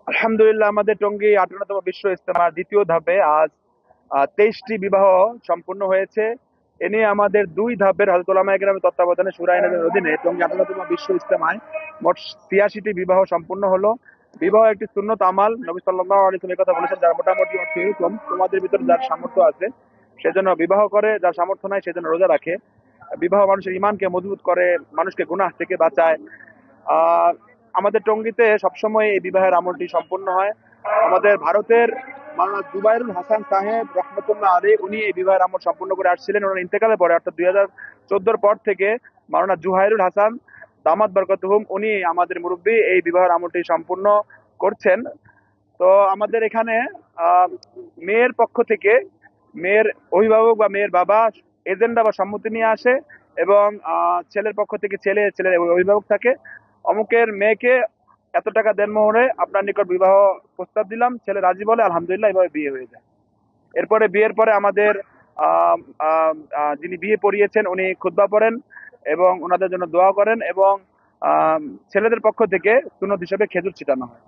আলহামদুলিল্লাহ, আমাদের টঙ্গী 58তম বিশ্ব ইজতেমার দ্বিতীয় ধাপে আজ 23টি বিবাহ সম্পূর্ণ হয়েছে। এ নিয়ে আমাদের দুই ধাপের হযরত উলামায়ে কেরামের তত্ত্বাবধানে শুরা আইনের অধীনে টঙ্গী 58তম বিশ্ব ইজতেমায় মোট ৮৬টি বিবাহ সম্পূর্ণ হলো। বিবাহ একটি সুন্নত আমাল। নবী সাল্লাল্লাহু আলাইহি ওয়াসাল্লাম কথা বলেছেন, যার মোটামুটি অর্থ এরকম, তোমাদের ভিতরে যার সামর্থ্য আছে সেজন্য বিবাহ করে, যার সামর্থ্য নাই সেজন্য রোজা রাখে। বিবাহ মানুষের ঈমানকে মজবুত করে, মানুষকে গুনাহ থেকে বাঁচায়। আহ আমাদের টঙ্গীতে সবসময় এই বিবাহের আমলটি সম্পূর্ণ হয়। আমাদের ভারতের মাওলানা জুবাইরুল হাসান সাহেব রহমতুল্লাহ আলী উনি এই বিবাহের আমল সম্পূর্ণ করে আসছিলেন। ওনার ইন্তেকালের পরে অর্থাৎ 2014 পর থেকে মাওলানা জুহাইরুল হাসান দামাত বরকতুহুম উনি আমাদের মুরব্বী এই বিবাহের আমলটি সম্পূর্ণ করছেন। তো আমাদের এখানে আহ, মেয়ের পক্ষ থেকে মেয়ের অভিভাবক বা মেয়ের বাবা এজেন্ডা বা সম্মতি নিয়ে আসে, এবং ছেলের পক্ষ থেকে ছেলের অভিভাবক থাকে। অমুকের মেয়েকে এত টাকা দেন মোহরে আপনার নিকট বিবাহ প্রস্তাব দিলাম, ছেলে রাজি বলে, আলহামদুলিল্লাহ এভাবে বিয়ে হয়ে যায়। এরপরে বিয়ের পরে আমাদের আহ, আহ, যিনি বিয়ে পড়িয়েছেন উনি খুতবা পড়েন এবং ওনাদের জন্য দোয়া করেন, এবং আহ, ছেলেদের পক্ষ থেকে সুন্নত হিসেবে খেজুর ছিটানো হয়।